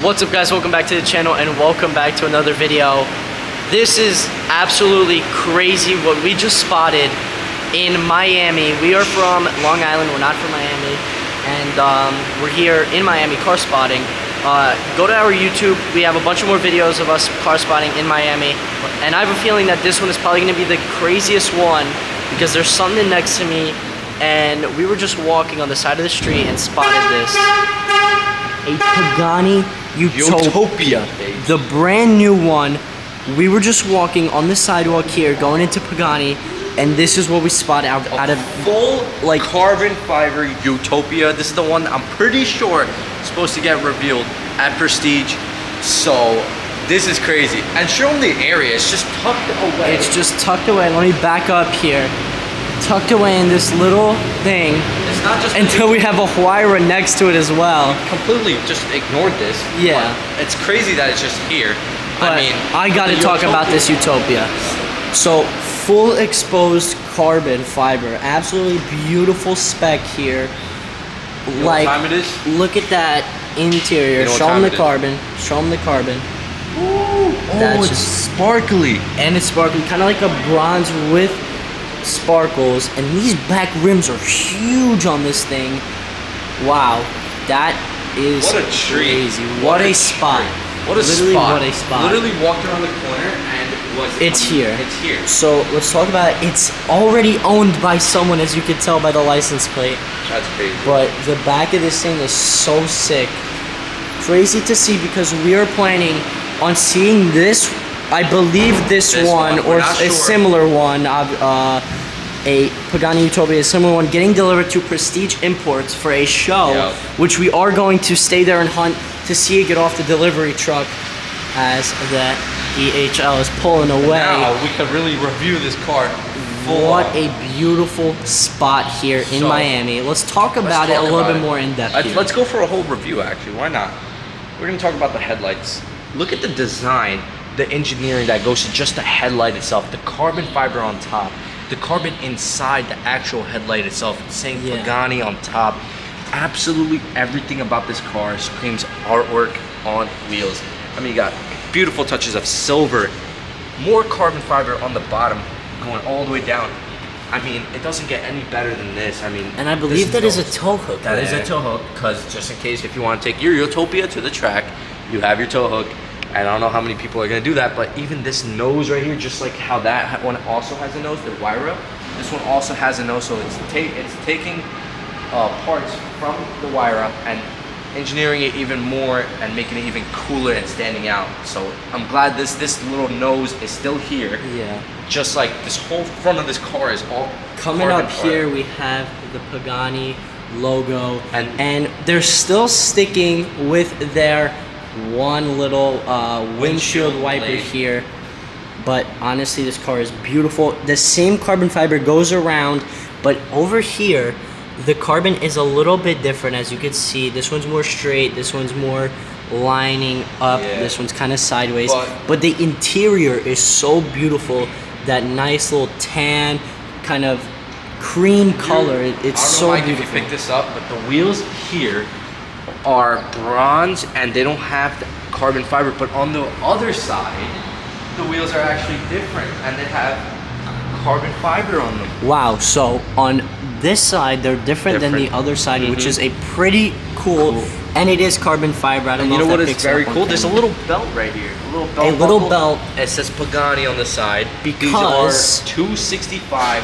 What's up guys, welcome back to the channel and welcome back to another video. This is absolutely crazy what we just spotted in Miami. We are from Long Island, we're not from Miami, and we're here in Miami car spotting. Go to our YouTube, we have a bunch of more videos of us car spotting in Miami, and I have a feeling that this one is probably going to be the craziest one because there's something next to me and we were just walking on the side of the street and spotted this. A Pagani Utopia, the brand new one. We were just walking on the sidewalk here, going into Pagani, and this is what we spotted out of full like carbon fiber Utopia. This is the one I'm pretty sure is supposed to get revealed at Prestige. So this is crazy. And show them the area. It's just tucked away. It's just tucked away. Let me back up here. Tucked away in this little thing. It's not just until we have a Huayra next to it as well. Completely just ignored this. Yeah. It's crazy that it's just here. But I mean, I gotta talk about this Utopia. So, full exposed carbon fiber. Absolutely beautiful spec here. You know what time it is? Look at that interior. Show them the carbon. Show them the carbon. Ooh, That's it's sparkly. And it's sparkly. Kind of like a bronze with sparkles, and these back rims are huge on this thing. Wow, that is what a treat. Crazy. What a spot. What a Literally, spot. what a spot. Literally walked around the corner and it's here. It's here. So let's talk about it. It's already owned by someone, as you can tell by the license plate. That's crazy. But the back of this thing is so sick. Crazy to see because we are planning on seeing this. I believe this one or a similar one, a Pagani Utopia, a similar one, getting delivered to Prestige Imports for a show, which we are going to stay there and hunt to see it get off the delivery truck as the DHL is pulling away. Now we can really review this car. What a beautiful spot here in Miami. Let's talk about it a little bit more in depth here. Let's go for a whole review actually, why not? We're gonna talk about the headlights. Look at the design, the engineering that goes to just the headlight itself, the carbon fiber on top, the carbon inside the actual headlight itself, saying Pagani on top. Absolutely everything about this car screams artwork on wheels. I mean, you got beautiful touches of silver, more carbon fiber on the bottom, going all the way down. I mean, it doesn't get any better than this. I mean, and I believe that is a tow hook. That is a tow hook, because just in case if you want to take your Utopia to the track, you have your tow hook. And I don't know how many people are gonna do that, but even this nose right here, just like how that one also has a nose, the Huayra, this one also has a nose, so it's taking parts from the Huayra and engineering it even more and making it even cooler and standing out. So I'm glad this little nose is still here. Yeah. Just like this whole front of this car is all coming up here. We have the Pagani logo, and they're still sticking with their one little windshield wiper here. But honestly, this car is beautiful. The same carbon fiber goes around, but over here the carbon is a little bit different. As you can see, this one's more straight, this one's more lining up, this one's kind of sideways, but the interior is so beautiful. That nice little tan kind of cream color, it's so beautiful. I don't know if you pick this up, but the wheels here are bronze and they don't have the carbon fiber, but on the other side the wheels are actually different and they have carbon fiber on them. Wow, so on this side they're different than the other side, which is a pretty cool, and it is carbon fiber. I don't know if that picks up on camera. You know what is very cool? There's a little belt right here, a little belt. It says Pagani on the side because these are 265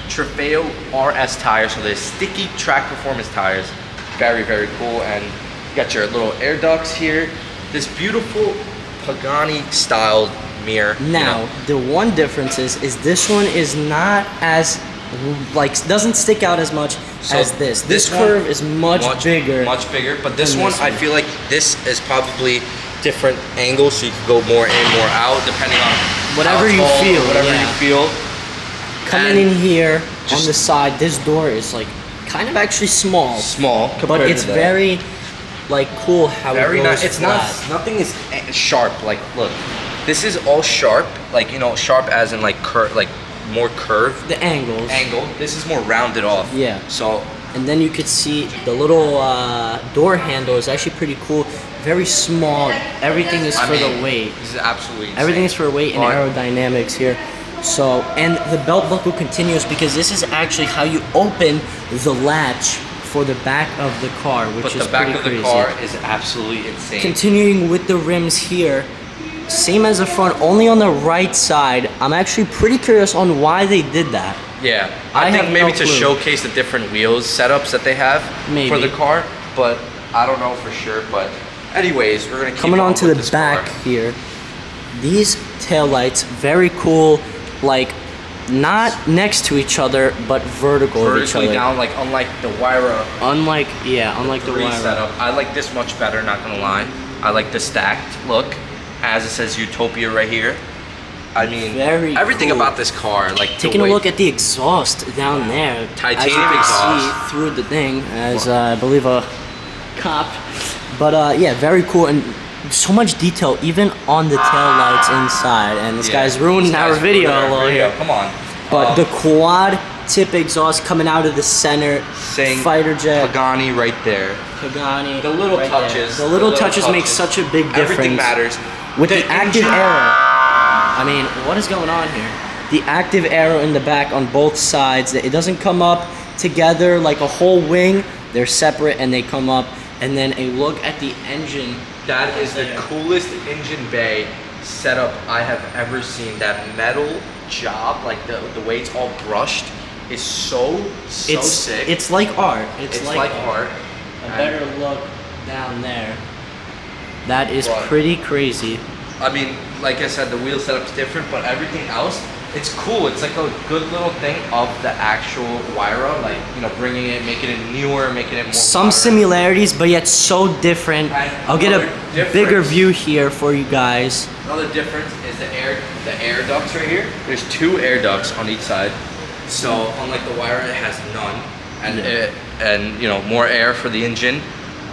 Trofeo RS tires, so they're sticky track performance tires. Very, very cool. And you got your little air ducts here. This beautiful Pagani styled mirror. Now, the one difference is this one is not as, doesn't stick out as much as this. This curve is much bigger. Much bigger, but this one, I feel like this is probably different angles, so you can go more in, more out, depending on whatever you feel. Whatever you feel. Coming in here on the side, this door is kind of actually small, but it's very cool how it goes nice. It's flat. Nothing is sharp. Look, this is all sharp, sharp as in more curved. The angles. This is more rounded off. Yeah. So And then you could see the little door handle is actually pretty cool. very small. Everything is for the weight. This is absolutely insane. Everything is for weight and aerodynamics here. So, and the belt buckle continues because this is actually how you open the latch for the back of the car, which is pretty crazy. But the back of the car is absolutely insane. Continuing with the rims here, same as the front, only on the right side. I'm actually pretty curious on why they did that. Yeah, I think maybe to showcase the different wheels setups that they have for the car, but I don't know for sure. But anyways, we're gonna keep coming on to the back car. here. These taillights, very cool, like not next to each other, but vertical of each other. Down, like unlike the Wyra. Unlike the Wyra setup. I like this much better, not gonna lie. I like the stacked look, as it says Utopia right here. I mean, everything cool. about this car, like taking a look at the exhaust down there, titanium exhaust see through the thing, as I believe a cop. But yeah, very cool and so much detail even on the tail lights inside. And this guy's ruining our video a little here. Come on. But the quad tip exhaust coming out of the center, saying fighter jet, Pagani right there. Pagani. The little touches. The little touches make such a big difference. Everything matters. With the active arrow. I mean, what is going on here? The active arrow in the back on both sides. It doesn't come up together like a whole wing. They're separate and they come up. And then a look at the engine. That is the coolest engine bay setup I have ever seen. That metal job, like the way it's all brushed, is so sick. It's like art. It's like art. A better look down there. That is pretty crazy. I mean, like I said, the wheel setup's different, but everything else, it's cool. It's like a good little thing of the actual Wyra, like, you know, bringing it, making it newer, making it more some modern. Similarities, but yet so different. I'll get a bigger view here for you guys. Another difference is the air ducts right here. There's 2 air ducts on each side. So unlike the Wyra, it has none, and you know, more air for the engine.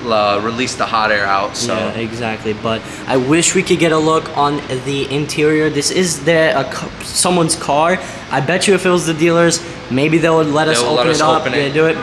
Release the hot air out. So yeah, exactly. But I wish we could get a look on the interior. This is someone's car. I bet you if it was the dealers, maybe they would let us open it up. Yeah, do it.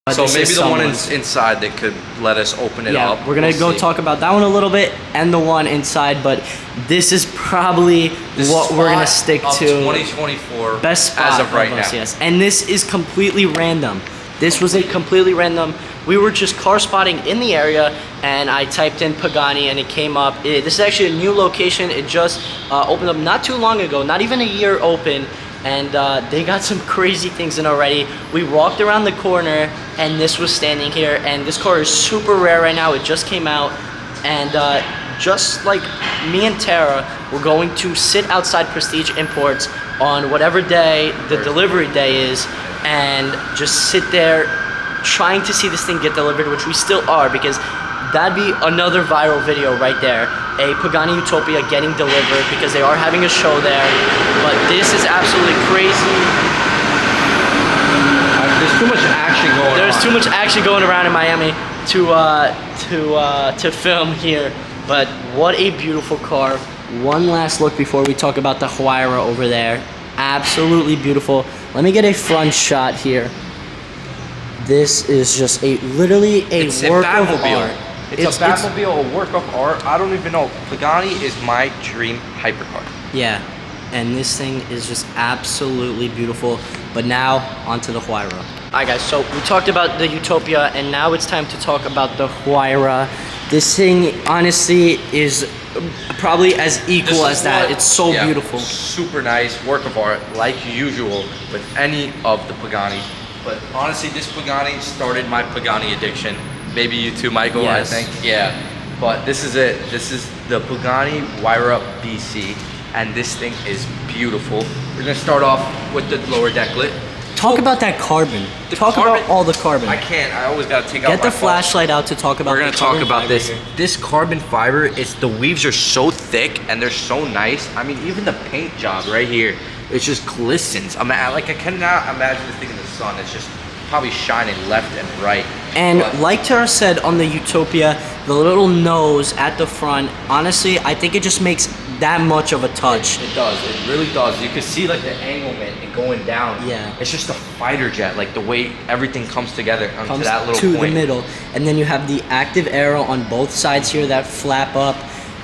But so maybe the one inside that could let us open it up. We're gonna go talk about that one a little bit and the one inside, but this is probably what we're gonna stick to. 2024 best spot as of right now. Yes, and this is completely random. This was a completely random. We were just car spotting in the area, and I typed in Pagani, and it came up. This is actually a new location. It just opened up not too long ago, not even a year open, and they got some crazy things in already. We walked around the corner, and this was standing here, and this car is super rare right now. It just came out, and just like me and Tara, we're going to sit outside Prestige Imports on whatever day the delivery day is, and just sit there trying to see this thing get delivered, which we still are, because that'd be another viral video right there. A Pagani Utopia getting delivered, because they are having a show there. But this is absolutely crazy. There's too much action going on. There's too much action going around in Miami to film here. But what a beautiful car. One last look before we talk about the Huayra over there. Absolutely beautiful. Let me get a front shot here. This is just literally a work of art. It's a Batmobile, a work of art. I don't even know. Pagani is my dream hypercar. Yeah, and this thing is just absolutely beautiful. But now, onto the Huayra. Alright guys, so we talked about the Utopia, and now it's time to talk about the Huayra. This thing, honestly, is probably as equal as that. It's so beautiful. Super nice, work of art, like usual with any of the Paganis. But honestly, this Pagani started my Pagani addiction. Maybe you too, Michael, yes. I think. Yeah, but this is it. This is the Pagani Huayra BC, and this thing is beautiful. We're gonna start off with the lower decklet. Talk about that carbon. Talk about all the carbon. I can't. I always gotta take out Get the flashlight out to talk about. We're gonna talk about this. This carbon fiber, the weaves are so thick and they're so nice. I mean, even the paint job right here, it just glistens. I cannot imagine this thing in the sun. It's just probably shining left and right. And like Tara said on the Utopia, the little nose at the front, honestly, I think it just makes that much of a touch. It does. It really does. You can see like the anglement. It going down. Yeah. It's just a fighter jet, like the way everything comes together onto Comes that little to point. the middle, and then you have the active arrow on both sides here that flap up.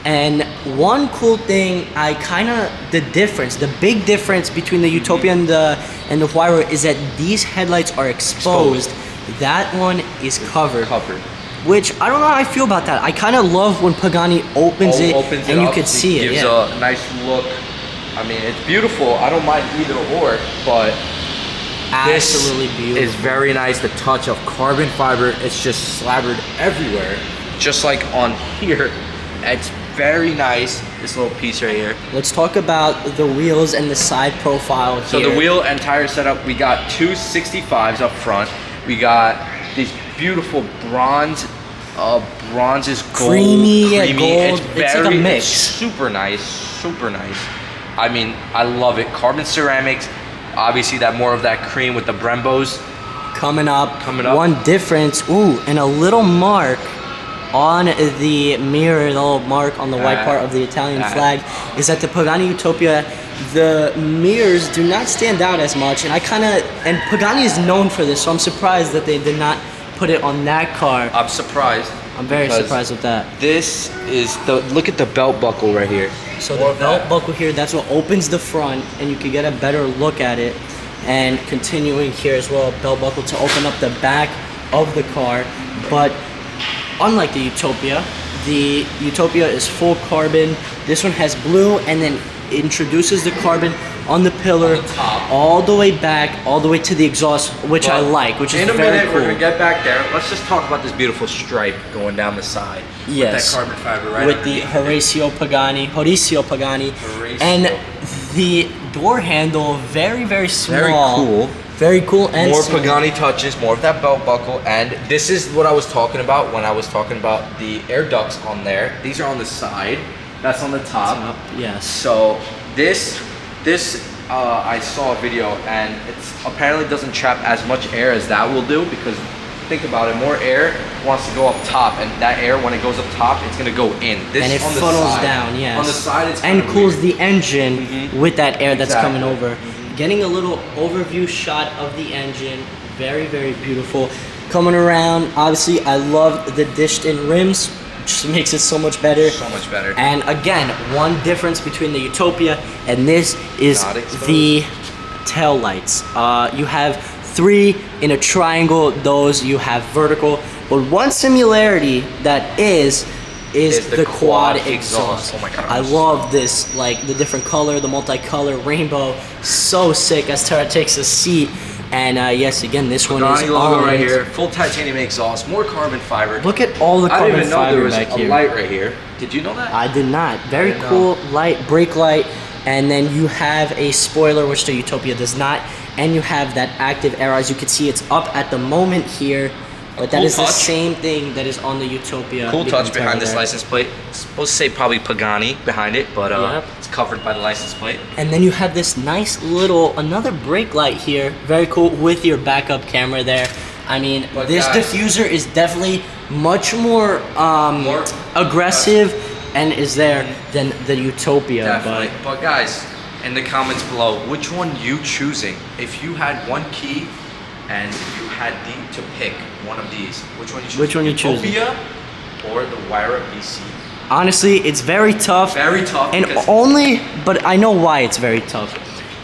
And one cool thing, the big difference between the Utopia and the Huayra is that these headlights are exposed. That one is covered. Which I don't know how I feel about that. I kind of love when Pagani opens it and you could see it. Gives a nice look. I mean, it's beautiful. I don't mind either or, but Absolutely this beautiful. is very nice. The touch of carbon fiber, it's just slabbered everywhere. Just like on here. It's very nice, this little piece right here. Let's talk about the wheels and the side profile here. So the wheel and tire setup, we got two 65s up front. We got these beautiful bronze is gold, creamy. Yeah, gold. It's like a mix. It's super nice. I mean, I love it. Carbon ceramics, obviously more of that cream with the Brembos. Coming up. One difference, and a little mark on the mirror, the little mark on the white part of the Italian flag, is that the Pagani Utopia, the mirrors do not stand out as much, and Pagani is known for this, so I'm surprised that they did not put it on that car. I'm surprised. I'm very surprised with that. This is look at the belt buckle right here. So the belt buckle here, that's what opens the front, and you can get a better look at it. And continuing here as well, belt buckle to open up the back of the car. But unlike the Utopia is full carbon. This one has blue, and then introduces the carbon on the pillar, all the way back, all the way to the exhaust, which I like, which is very cool. In a minute, we're gonna get back there. Let's just talk about this beautiful stripe going down the side. Yes. With that carbon fiber right with the Horacio Pagani, and the door handle, very, very small. Very cool. And more Pagani touches, more of that belt buckle, and this is what I was talking about when I was talking about the air ducts on there. These are on the side. That's on the top. Yes. So this I saw a video, and it's apparently doesn't trap as much air as that will do, because think about it, more air wants to go up top, and that air, when it goes up top, it's gonna go in. This and it on the funnels side. down. Yes. On the side, it's and cools weird. the engine with that air that's coming over. Mm-hmm. Getting a little overview shot of the engine, very, very beautiful. Coming around, obviously, I love the dished-in rims. Just makes it so much better. So much better. And again, one difference between the Utopia and this is the tail lights. You have 3 in a triangle. Those you have vertical. But one similarity that is the quad exhaust. Oh my god! I love this, like the different color, the multicolor rainbow. So sick as Tara takes a seat. And yes, again, this one is logo orange. right here. Full titanium exhaust, more carbon fiber. Look at all the carbon I didn't even know there fiber was back a here. light right here. Did you know that? I did not. Very didn't cool light, brake light, and then you have a spoiler, which the Utopia does not, and you have that active arrow. As you can see, it's up at the moment here, but that is the same thing that is on the Utopia. Cool touch behind this license plate. It's supposed to say probably Pagani behind it, but it's covered by the license plate. And then you have this nice little, another brake light here. Very cool with your backup camera there. I mean, But this guys, diffuser is definitely much more aggressive and is there than the Utopia. Definitely. But guys, in the comments below, which one you choosing? If you had one key and you had to pick one of these, which one you choosing? Which one you choosing? Utopia or the Huayra BC? Honestly, it's very tough. Very tough. And but I know why it's very tough.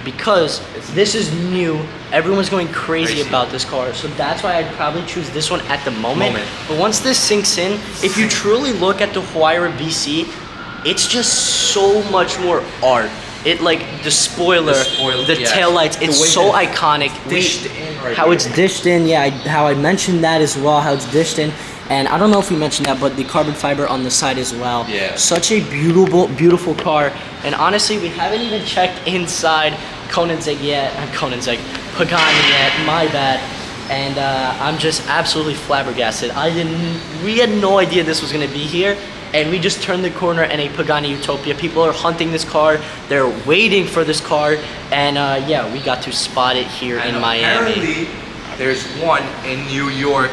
Because this is new. Everyone's going crazy about this car. So that's why I'd probably choose this one at the moment. But once this sinks in, if you truly look at the Huayra BC, it's just so much more art. It like the spoiler, the taillights, it's so iconic. How it's dished in, how I mentioned that as well, how it's dished in. And I don't know if we mentioned that, but the carbon fiber on the side as well. Yeah. Such a beautiful, beautiful car. And honestly, we haven't even checked inside Pagani yet, my bad. And I'm just absolutely flabbergasted. We had no idea this was gonna be here. And we just turned the corner in a Pagani Utopia. People are hunting this car. They're waiting for this car. And we got to spot it here in Miami. Apparently, there's one in New York,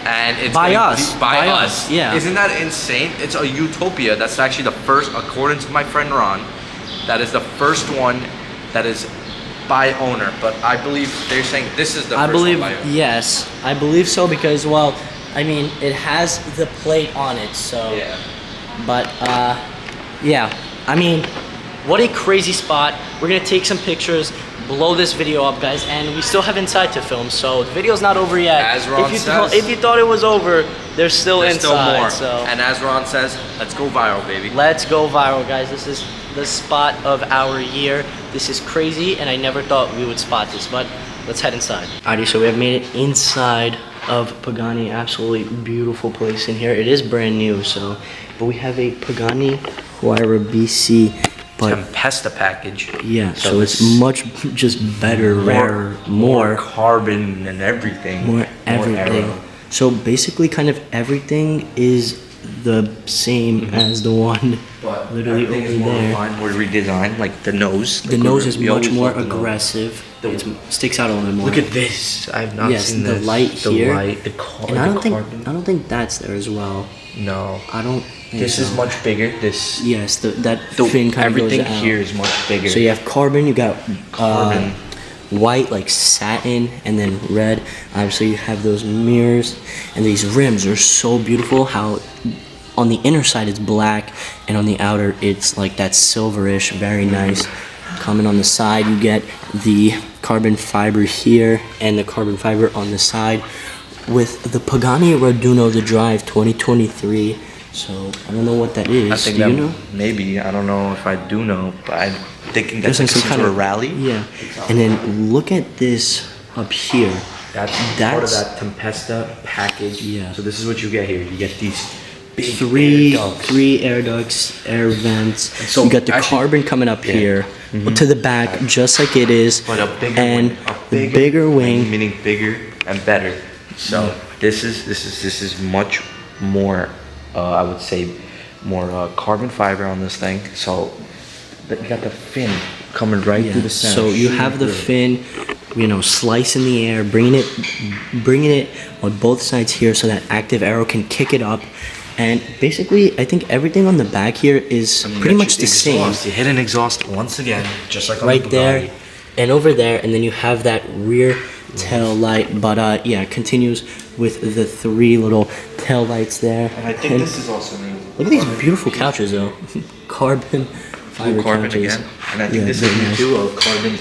and it's by us. Yeah. Isn't that insane? It's a Utopia. That's actually the first, according to my friend Ron, that is the first one that is by owner, but I believe they're saying this is the I first believe, one by owner. yes, I believe so because, well, I mean, it has the plate on it, so. Yeah. But, yeah, I mean, what a crazy spot. We're gonna take some pictures, blow this video up, guys, and we still have inside to film, so the video's not over yet. As Ron says, if you thought it was over, there's still there's inside. still more. So. And as Ron says, let's go viral, baby. Let's go viral, guys. This is the spot of our year. This is crazy, and I never thought we would spot this, but let's head inside. Alrighty, so we have made it inside of Pagani. Absolutely beautiful place in here. It is brand new, so, but we have a Pagani Huayra BC, but Tempesta package. yeah, so it's much just better, rarer, more carbon and everything. More everything. aero. So basically, kind of everything is the same as the one But literally everything over is more there. refined, more redesigned, like the nose. The nose is We much always more love the nose. aggressive. It sticks out a little more. Look at this. I have not yes, seen the this. light here. The light, the car, and I don't think carbon. I don't think that's there as well. No. I don't. Think This so. is much bigger. This. Yes, that fin kind of everything goes out. here is much bigger. So you have carbon. You got Carbon. white like satin, and then red. Obviously, you have those mirrors, and these rims are so beautiful. How on the inner side it's black, and on the outer it's like that silverish, very nice. Coming on the side, you get the carbon fiber here and the carbon fiber on the side with the Pagani Raduno the Drive 2023. So I don't know what that is. I think Do that you know? maybe, I don't know if I do know, but I'm thinking that's There's like some kind of rally. Yeah. And then look at this up here. That's part of That's- that Tempesta package. Yeah. So this is what you get here. You get these big Three air ducts. air ducts, air vents. So you got the actually- carbon coming up Yeah. here to the back, just like it is, But a bigger and wing. A the bigger wing. meaning bigger and better. So this is much more. I would say more carbon fiber on this thing. So you got the fin coming right through the center. So you have the fin, slice in the air, bringing it on both sides here, so that active arrow can kick it up. And basically, I think everything on the back here is pretty much the same. You hit an exhaust once again, just like on Right the there, Pagani. and over there, and then you have that rear tail light. But yeah, it continues with the three little tail lights there. And I think this is also new. Look at these beautiful couches, though. Carbon fiber Blue carbon couches. again. And I think Yeah, this is very new nice. too, a carbon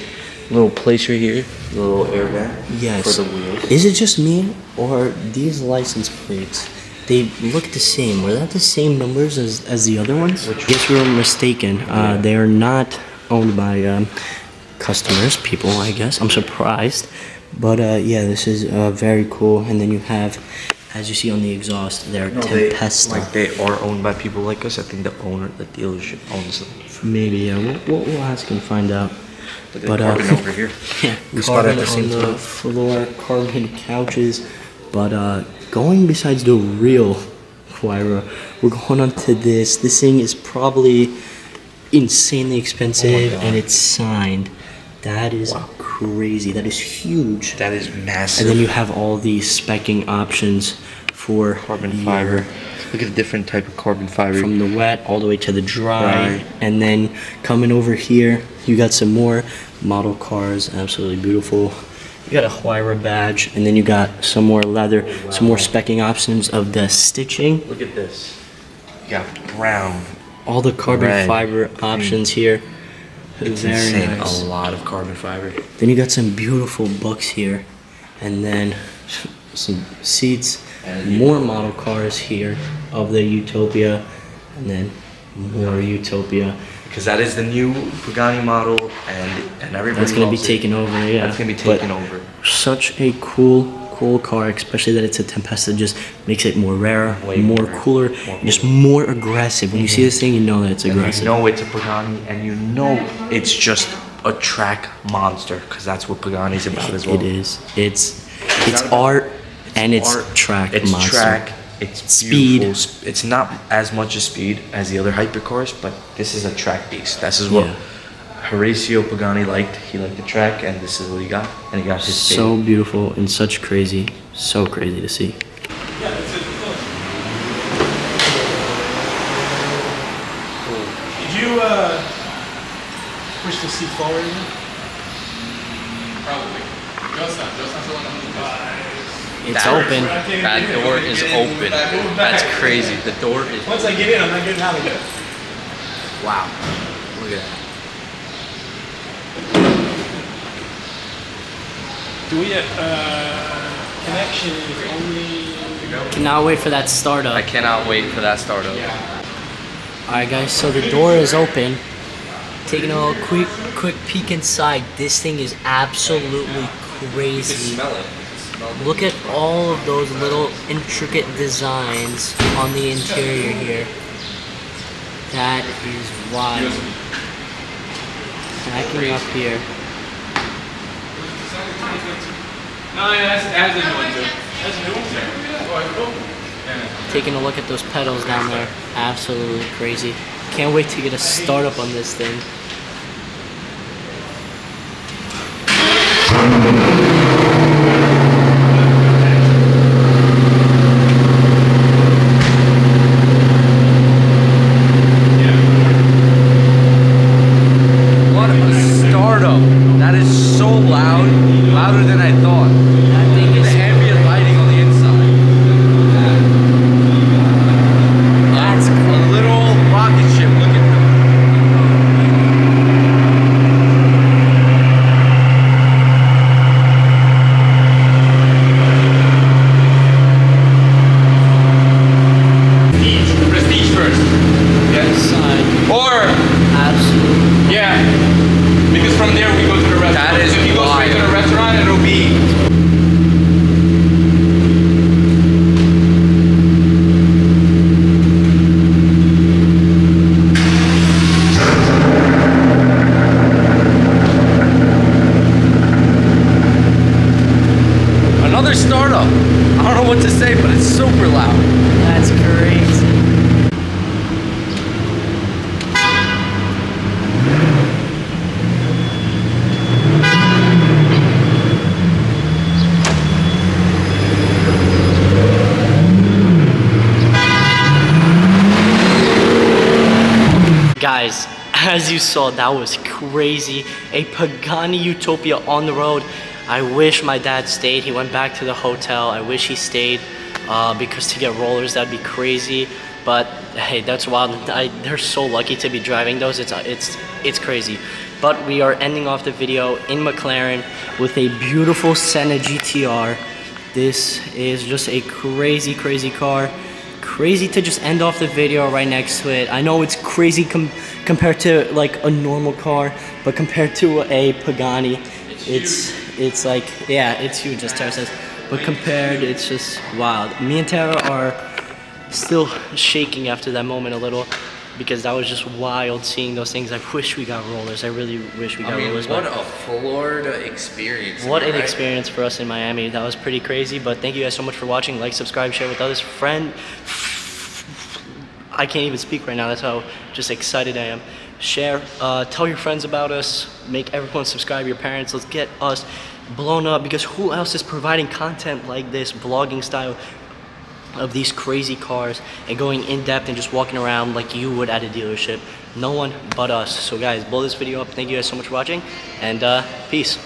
little place right here, little air vent Yes. for the wheels. Is it just me, or these license plates? They look the same. Were that the same numbers as the other ones? I guess we were mistaken. They are not owned by customers, people, I guess. I'm surprised. But yeah, this is very cool. And then you have, as you see on the exhaust, they're Tempesta. They are owned by people like us. I think the owner, the dealership owns them. Maybe, yeah. We'll ask and find out. Look at the carbon over here. Yeah, We spot carbon at the same on the time. floor, carbon couches. But going besides the real Huayra, we're going on to this. This thing is probably insanely expensive, God. and it's signed. That is crazy. That is huge. That is massive. And then you have all these specking options for carbon your- fiber. Look at the different type of carbon fiber. from the wet all the way to the dry. Right. And then coming over here, you got some more model cars, absolutely beautiful. You got a Huayra badge, and then you got some more leather, some more specking options of the stitching. Look at this. You got brown. All the carbon Red. fiber options here. It's Very insane. nice. A lot of carbon fiber. Then you got some beautiful books here, and then some seats, And more model cars here of the Utopia, and then more Utopia. Because that is the new Pagani model, and everybody That's gonna be loves it. taken over, yeah. That's gonna be But taken over. Such a cool car, especially that it's a Tempesta. Just makes it more rare, Way more more- cooler, more just more aggressive. When you see this thing, you know that it's And aggressive. you know it's a Pagani, and you know it's just a track monster, because that's what Pagani's about as well. It is. It's not about- art, and it's art, track It's monster. track. It's Speed. beautiful. It's not as much as speed as the other hypercars, but this is a track beast. This is what Yeah. Horacio Pagani liked. He liked the track, and this is what he got. And he got his So beautiful and so crazy to see. Did you push the seat forward again? It's open. That door is open. That's crazy. The door is. Once I get in, I'm not getting out of it. Wow. Look at that. Do we connection is only... Cannot wait for that startup. I cannot wait for that startup. Alright guys, so the door is open. Taking a little quick peek inside. This thing is absolutely crazy. Smell it. Look at all of those little intricate designs on the interior here. That is wild. Backing up here. No, yeah, that's a new one too. That's a new one too. Oh, cool. Yeah. Taking a look at those pedals down there. Absolutely crazy. Can't wait to get a startup on this thing. What a startup. That is so loud. Louder than I thought. That thing The is ambient lighting on the inside. That's A little rocket ship. Look at them. Prestige first. Yes. Or, absolutely. yeah. Because from there we go to the restaurant. That is if you go straight to wild. the restaurant, it'll be... Another startup. I don't know what to say, but it's super loud. That's crazy. Guys, as you saw, that was crazy. A Pagani Utopia on the road. I wish my dad stayed. He went back to the hotel. I wish he stayed because to get rollers, that'd be crazy. But hey, that's wild. They're so lucky to be driving those. It's crazy. But we are ending off the video in McLaren with a beautiful Senna GTR. This is just a crazy, crazy car. Crazy to just end off the video right next to it. I know it's crazy compared to like a normal car, but compared to a Pagani, it's like, yeah, it's huge as Tara says. But compared, it's just wild. Me and Tara are still shaking after that moment a little because that was just wild seeing those things. I wish we got rollers. I really wish we got rollers. What a Florida experience. What an right? experience for us in Miami. That was pretty crazy. But thank you guys so much for watching. Like, subscribe, share with others. I can't even speak right now. That's how just excited I am. Share, tell your friends about us. Make everyone subscribe, your parents. Let's get us blown up because who else is providing content like this, vlogging style of these crazy cars and going in depth and just walking around like you would at a dealership? No one but us. So guys, blow this video up. Thank you guys so much for watching and peace.